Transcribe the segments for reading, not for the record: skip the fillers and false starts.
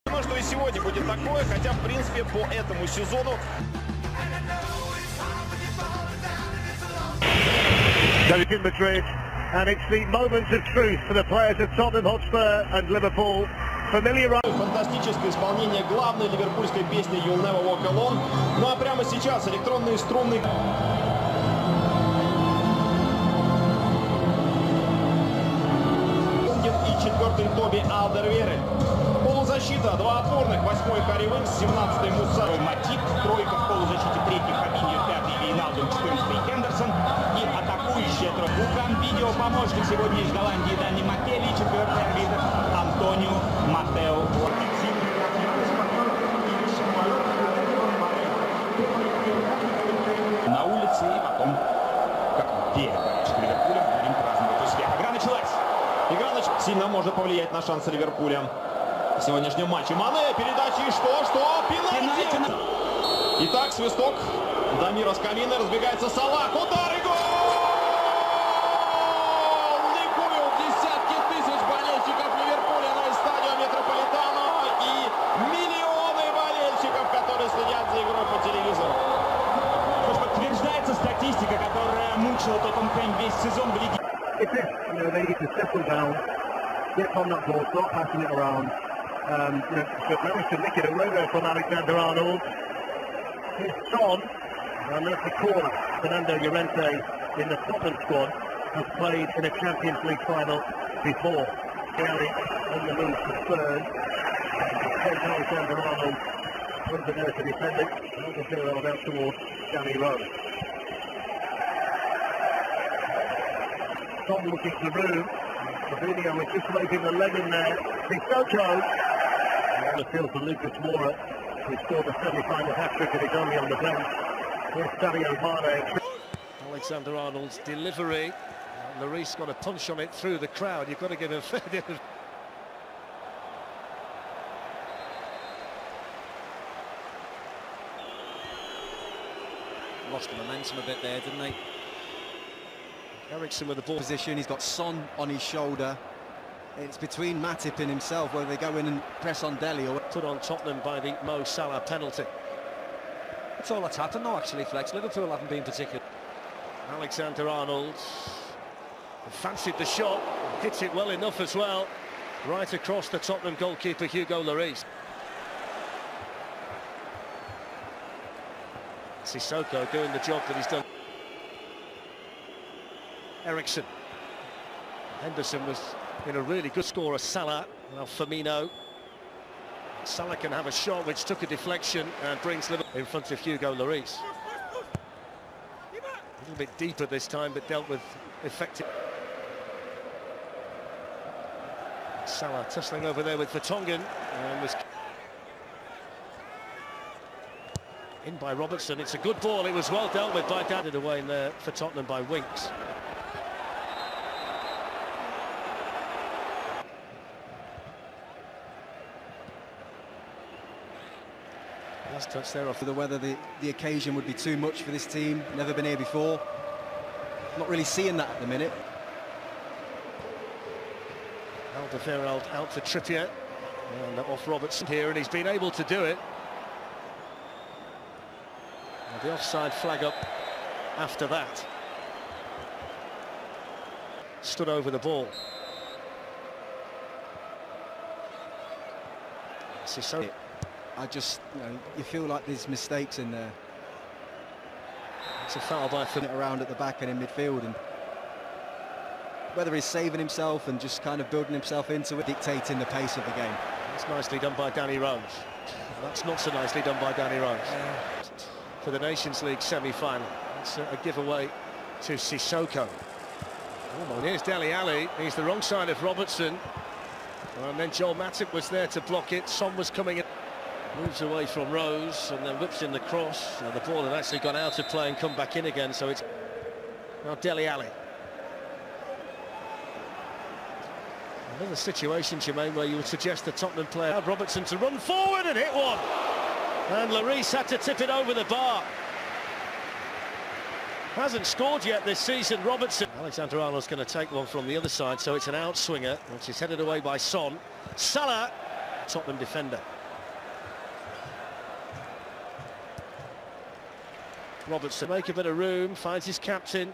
Думаю, что и сегодня будет такое, хотя, в принципе, по этому сезону... In Madrid, and it's the moments of truth for the players of Tottenham Hotspur and Liverpool. Фантастическое исполнение главной ливерпульской песни You'll Never Walk Alone. Ну а прямо сейчас электронные струнные... И четвертый Тоби Алдервейрель. Полузащита, два опорных, восьмой Харри Уинкс, 17-й Муса Матип, тройка в полузащите, третий Фабиньо, пятый Фінал, 14-й Хендерсон и атакующая тройка. Лукан видео помощник сегодня из Голландии Дани Маккелли, четвертый арбитр Антонио Матео. На улице и потом, как перед болельщиками Ливерпуля, будем праздновать успех. Игра началась. Игра сильно может повлиять на шансы Ливерпуля в сегодняшнем матче. Мане, передачи, и что? Пенальти! Итак, свисток. Дамира с камина, разбегается Салах, удар и гол! Ликуют десятки тысяч болельщиков Ливерпуля на стадионе Метрополитано и миллионы болельщиков, которые следят за игрой по телевизору. Подтверждается статистика, которая мучила Тоттенхэм весь сезон в лиге. They need to settle down, get on that ball, start passing it around. But managed to nick it away there from Alexander-Arnold. Here's Son, and that's the corner. Fernando Llorente in the Tottenham squad has played in a Champions League final before. Gary on the move to Spurs. Alexander-Arnold under there to defend it. Alexander-Arnold out towards Danny Rose. Son looking to the room. Fabinho was just waiting the leg in there. Sissoko. And the field for Lucas Moura, who scored the semi-final hat-trick and is only on the bench. Here's Sadio Mane. Alexander-Arnold's delivery. Lloris got a punch on it through the crowd. You've got to give him fair bit of... Lost the momentum a bit there, didn't they? Eriksen with the ball position. He's got Son on his shoulder. It's between Matip and himself whether they go in and press on Dele or put on Tottenham by the Mo Salah penalty. That's all that's happened though, actually, Flex. Liverpool haven't been particular. Alexander-Arnold fancied the shot, hit it well enough as well, right across the Tottenham goalkeeper Hugo Lloris. Sissoko doing the job that he's done. Eriksen. Henderson was in a really good scorer. Salah. Now Firmino. Salah can have a shot which took a deflection and brings Liverpool in front of Hugo Lloris. A little bit deeper this time, but dealt with effective. Salah tussling over there with Vertonghen and was in by Robertson. It's a good ball. It was well dealt with by Dad. Away in there for Tottenham by Winks. Last touch there off. Whether the occasion would be too much for this team. Never been here before. Not really seeing that at the minute. Alderweireld out for Trippier. And off Robertson here, and he's been able to do it. And the offside flag up after that. Stood over the ball. Sissoko. I just, you feel like there's mistakes in there. It's a foul by Finn around at the back and in midfield, and whether he's saving himself and just kind of building himself into it, dictating the pace of the game. That's nicely done by Danny Rose. That's not so nicely done by Danny Rose. For the Nations League semi-final. It's a giveaway to Sissoko. Oh, here's Dele Alli. He's the wrong side of Robertson. And then Joel Matip was there to block it. Son was coming in. Moves away from Rose and then whips in the cross. Now the ball had actually gone out of play and come back in again, so it's now Dele Alli. Another situation, Jermaine, where you would suggest the Tottenham player had Robertson to run forward and hit one. And Lloris had to tip it over the bar. Hasn't scored yet this season, Robertson. Alexander-Arnold's going to take one from the other side, so it's an outswinger, which is headed away by Son. Salah, Tottenham defender. Robertson make a bit of room, finds his captain.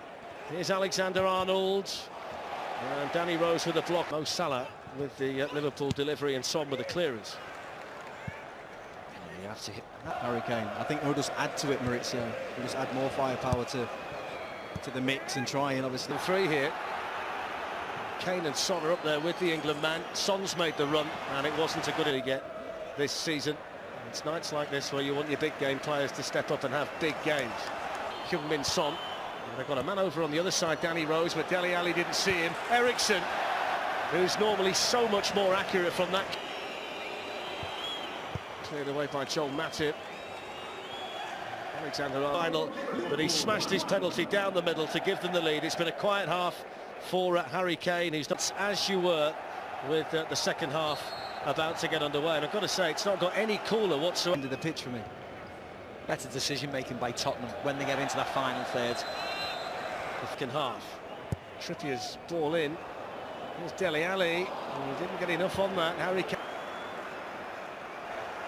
Here's Alexander-Arnold. And Danny Rose with a block. Mo Salah with the Liverpool delivery and Son with the clearance. You have to hit that Harry Kane. I think he'll just add to it, Maurizio. He'll just add more firepower to the mix and try and obviously... Three here. Kane and Son are up there with the England man. Son's made the run, and it wasn't a good he get this season. It's nights like this where you want your big game players to step up and have big games. Heung-min Son. And they've got a man over on the other side, Danny Rose, but Dele Alli didn't see him. Eriksson, who's normally so much more accurate from that. Cleared away by Joel Matip. Alexander-Arnold, but he smashed his penalty down the middle to give them the lead. It's been a quiet half for Harry Kane, who's not as you were with the second half about to get underway. And I've got to say, it's not got any cooler whatsoever. End of the pitch for me. Better decision-making by Tottenham when they get into that final third. The second half. Trippier's ball in. Here's Dele Alli. He didn't get enough on that. Harry Kane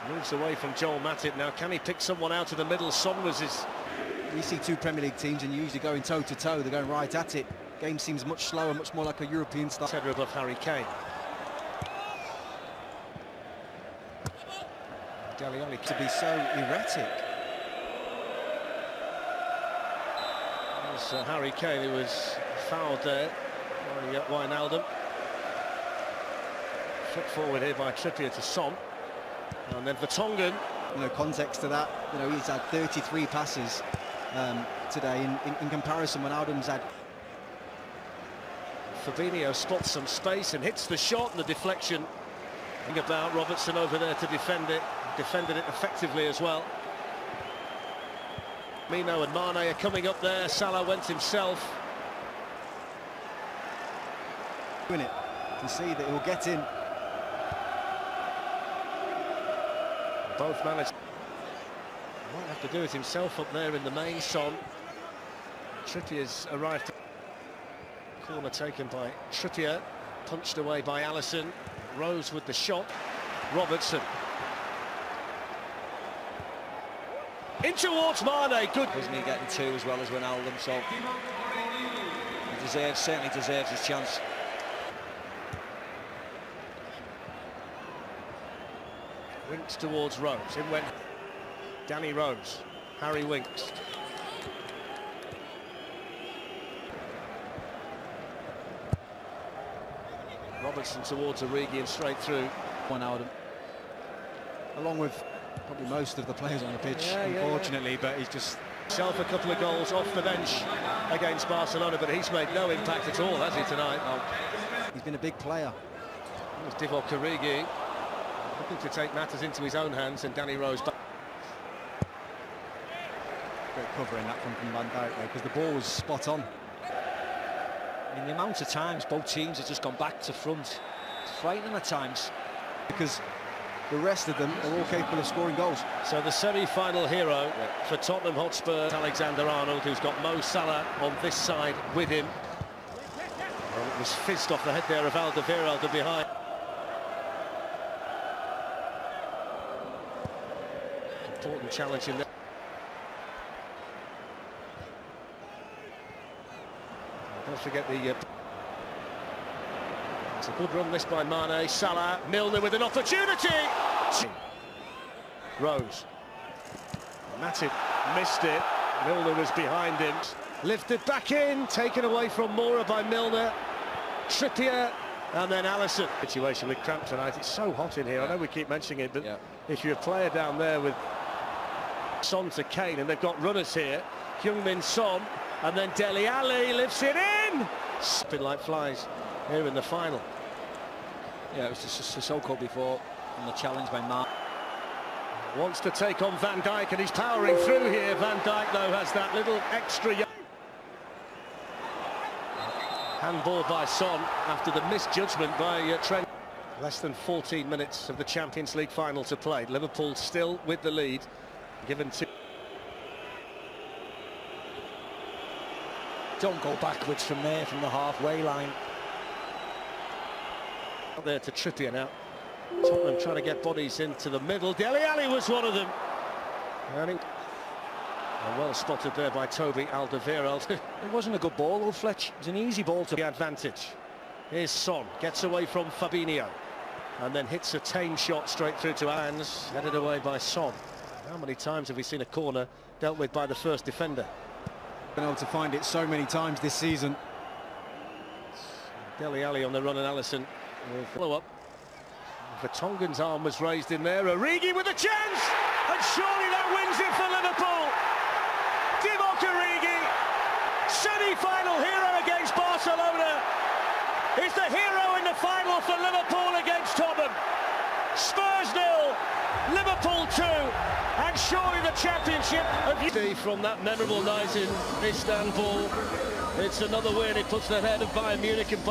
moves away from Joel Matip now. Can he pick someone out of the middle? Son was his... We see two Premier League teams and usually going toe-to-toe. They're going right at it. Game seems much slower, much more like a European style. Header above Harry Kane. Dele Alli To be so erratic. There's Harry Kane, who was fouled there by Wijnaldum. Flick forward here by Trippier to Son. And then Vertonghen. You know, context to that, you know, he's had 33 passes today in comparison when Wijnaldum's had... Fabinho spots some space and hits the shot, and the deflection. Think about Robertson over there to defend it. Defended it effectively as well. Mino and Mane are coming up there. Salah went himself. Doing it. You can see that he'll get in. Both managed. Might have to do it himself up there in the main. Son. Trippier's arrived. Corner taken by Trippier. Punched away by Alisson. Rose with the shot. Robertson. In towards Mane. Good. Wasn't he getting two as well as Wijnaldum, so he certainly deserves his chance. Winks towards Rose. In went Danny Rose. Harry Winks. Robertson towards Origi and straight through. Wijnaldum. Along with probably most of the players on the pitch, unfortunately, but he's just... Himself a couple of goals off the bench against Barcelona, but he's made no impact at all, has he, tonight? He's been a big player. There's Divock Origi looking to take matters into his own hands, and Danny Rose back. Great covering that from Van Dijk, because the ball was spot on. I mean, the amount of times both teams have just gone back to front, it's frightening at times. Because the rest of them are all capable of scoring goals. So the semi-final hero for Tottenham Hotspur, Alexander-Arnold, who's got Mo Salah on this side with him. Well, it was fizzed off the head there of Alderweireld behind. Important challenge in there. Don't forget the... It's a good run this by Mane. Salah, Milner with an opportunity. Rose. Matip missed it. Milner was behind him. Lifted back in, taken away from Mora by Milner. Trippier, and then Alisson. Situation with cramp tonight. It's so hot in here. I know we keep mentioning it, but if you're a player down there with Son to Kane, and they've got runners here, Heung-min Son, and then Dele Alli lifts it in. Spin like flies here in the final. Yeah, it was just Sissoko before, and the challenge by Mark. Wants to take on Van Dijk, and he's powering through here. Van Dijk, though, has that little extra... Handball by Son after the misjudgment by Trent. Less than 14 minutes of the Champions League final to play. Liverpool still with the lead, given to... Don't go backwards from there, from the halfway line. Out there to Trippier now. Tottenham trying to get bodies into the middle. Dele Alli was one of them. And Well spotted there by Toby Alderweireld. It wasn't a good ball, though, Fletch. It was an easy ball to The advantage. Here's Son, gets away from Fabinho, and then hits a tame shot straight through to hands, headed away by Son. How many times have we seen a corner dealt with by the first defender? Been able to find it so many times this season. Dele Alli on the run, and Alisson will follow up. Vertonghen's arm was raised in there. Origi with a chance, and surely that wins it for Liverpool. Divock Origi, semi-final hero against Barcelona, is the hero in the final for Liverpool against Tottenham. Spurs 0, Liverpool 2, and surely the championship of from that memorable night in Istanbul. It's another win. It puts them ahead of Bayern Munich and